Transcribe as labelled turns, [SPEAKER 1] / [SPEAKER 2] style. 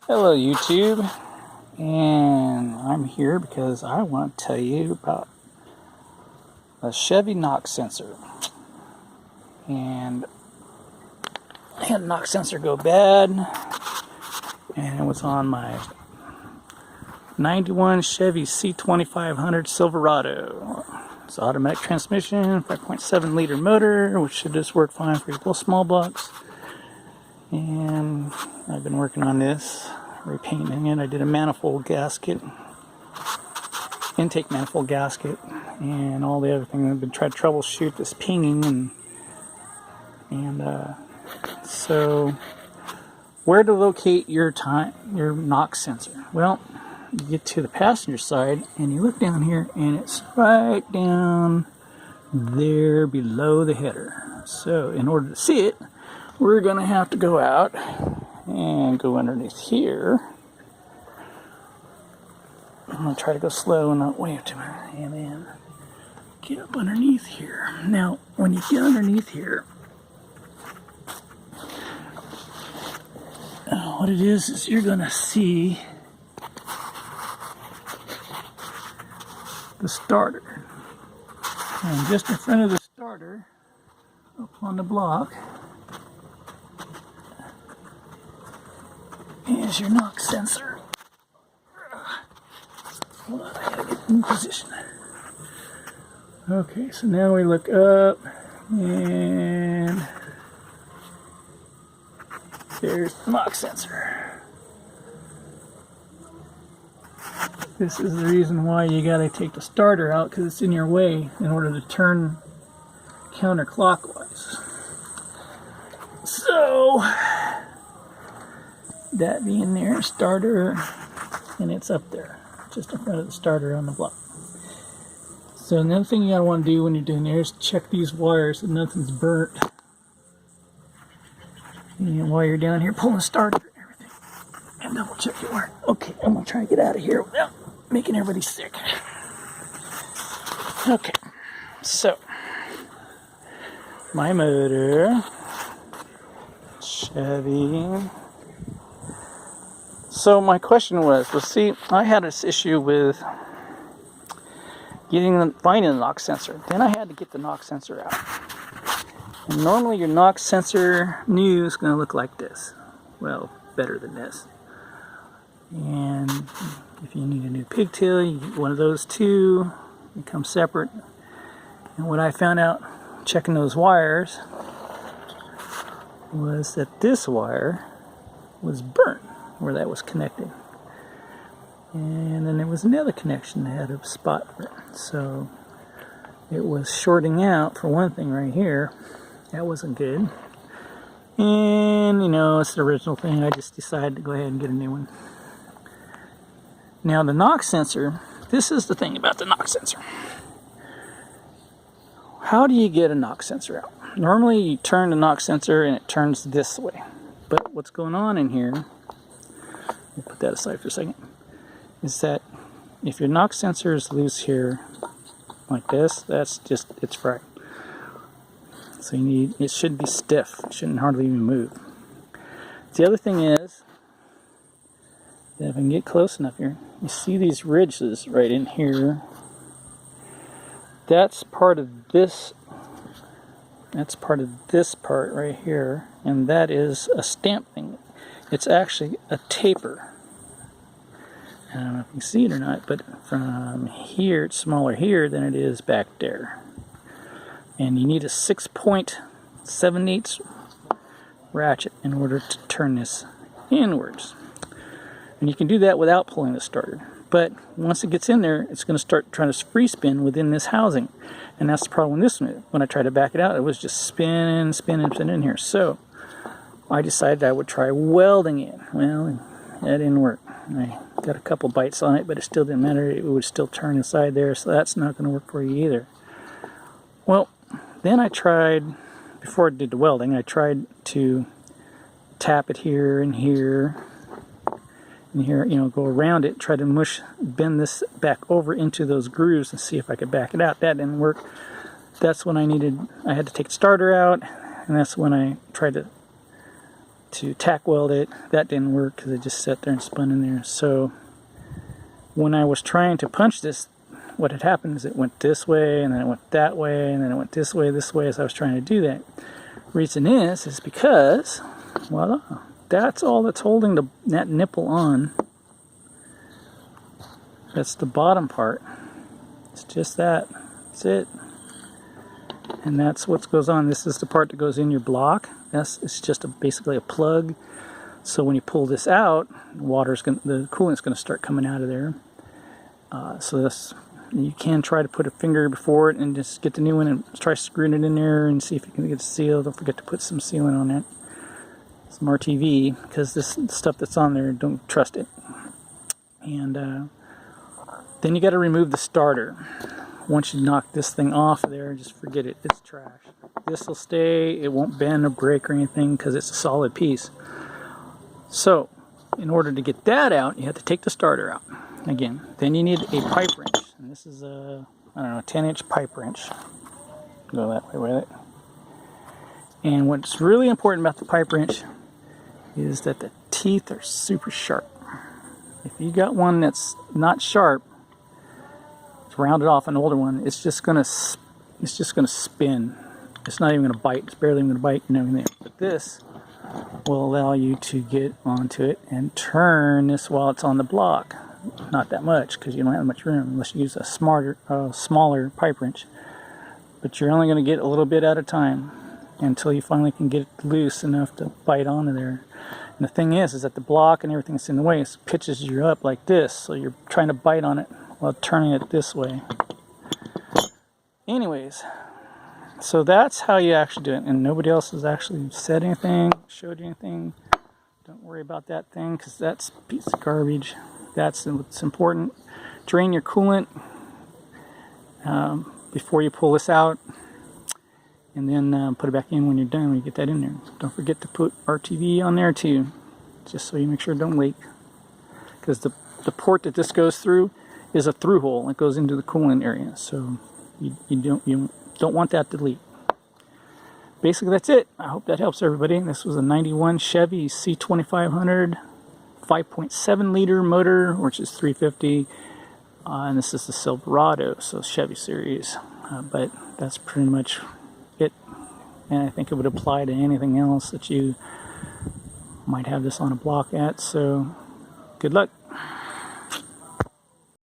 [SPEAKER 1] Hello YouTube, and I'm here because I want to tell you about a Chevy knock sensor. And I had a knock sensor go bad, and it was on my 91 Chevy C2500 Silverado. It's automatic transmission, 5.7 liter motor, which should just work fine for your small blocks. And I've been working on this, repainting it. I did a manifold gasket, intake manifold gasket, and all the other things. I've been trying to troubleshoot this pinging, so where to locate your knock sensor? Well, you get to the passenger side and you look down here, and it's right down there below the header. So in order to see it, we're going to have to go out and go underneath here. I'm going to try to go slow and not wave too much. And then get up underneath here. Now, when you get underneath here, what it is you're going to see the starter. And just in front of the starter, up on the block, is your knock sensor. Hold on, I gotta get in position. Okay, so now we look up, and there's the knock sensor. This is the reason why you gotta take the starter out, because it's in your way in order to turn counterclockwise. So that being there, starter, and it's up there, just in front of the starter on the block. So another thing you gotta want to do when you're doing there is check these wires that nothing's burnt. And while you're down here pulling the starter and everything, and double check your wire. Okay, I'm gonna try to get out of here without making everybody sick. Okay, so my motor, Chevy. So my question was, see, I had this issue with finding the knock sensor. Then I had to get the knock sensor out. And normally your knock sensor new is going to look like this. Well, better than this. And if you need a new pigtail, you get one of those too. They come separate. And what I found out checking those wires was that this wire was burnt where that was connected, and then there was another connection that had a spot for it, so it was shorting out for one thing right here. That wasn't good, and you know, it's the original thing. I just decided to go ahead and get a new one. Now the knock sensor, this is the thing about the knock sensor. How do you get a knock sensor out? Normally you turn the knock sensor and it turns this way, but what's going on in here, we'll put that aside for a second, is that if your knock sensor is loose here like this, that's just, it's fried. So it should be stiff. It shouldn't hardly even move. The other thing is that if I can get close enough here, you see these ridges right in here. That's part of this. That's part of this part right here, and that is a stamp thing. It's actually a taper. I don't know if you can see it or not, but from here, it's smaller here than it is back there. And you need a 6.78 ratchet in order to turn this inwards. And you can do that without pulling the starter. But once it gets in there, it's going to start trying to free spin within this housing. And that's the problem with this one. When I tried to back it out, it was just spinning in here. So I decided I would try welding it. Well, that didn't work. I got a couple bites on it, but it still didn't matter. It would still turn inside there, so that's not going to work for you either. Well, then I tried, before I did the welding, I tried to tap it here and here and here, you know, go around it, try to bend this back over into those grooves and see if I could back it out. That didn't work. That's when I had to take the starter out, and that's when I tried to to tack weld it. That didn't work because it just sat there and spun in there. So when I was trying to punch this, what had happened is it went this way, and then it went that way, and then it went this way, as I was trying to do that. Reason is because, voila, that's all that's holding that nipple on. That's the bottom part. It's just that. That's it. And that's what goes on. This is the part that goes in your block. It's just basically a plug. So when you pull this out, the coolant's going to start coming out of there. You can try to put a finger before it and just get the new one and try screwing it in there and see if you can get it sealed. Don't forget to put some sealant on it, some RTV, because this stuff that's on there, don't trust it. And then you got to remove the starter. Once you knock this thing off of there, just forget it. It's trash. This will stay. It won't bend or break or anything because it's a solid piece. So in order to get that out, you have to take the starter out. Again, then you need a pipe wrench. And this is a, 10-inch pipe wrench. Go that way with it. And what's really important about the pipe wrench is that the teeth are super sharp. If you got one that's not sharp, it's rounded off, an older one, it's just gonna spin. It's not even gonna bite. It's barely even gonna bite and everything. But this will allow you to get onto it and turn this while it's on the block. Not that much, because you don't have much room unless you use a smaller pipe wrench. But you're only going to get a little bit at a time until you finally can get it loose enough to bite onto there. And the thing is that the block and everything that's in the way pitches you up like this, so you're trying to bite on it while turning it this way. Anyways, so that's how you actually do it, and nobody else has actually said anything, showed you anything. Don't worry about that thing, because that's a piece of garbage. That's what's important. Drain your coolant before you pull this out, and then put it back in when you're done, when you get that in there. Don't forget to put RTV on there too, just so you make sure it don't leak. Because the port that this goes through is a through hole. It goes into the coolant area, so you don't want that to leak. Basically, that's it. I hope that helps everybody. This was a 91 Chevy C2500. 5.7 liter motor, which is 350, and this is the Silverado, so Chevy series, but that's pretty much it. And I think it would apply to anything else that you might have this on a block at. So good luck.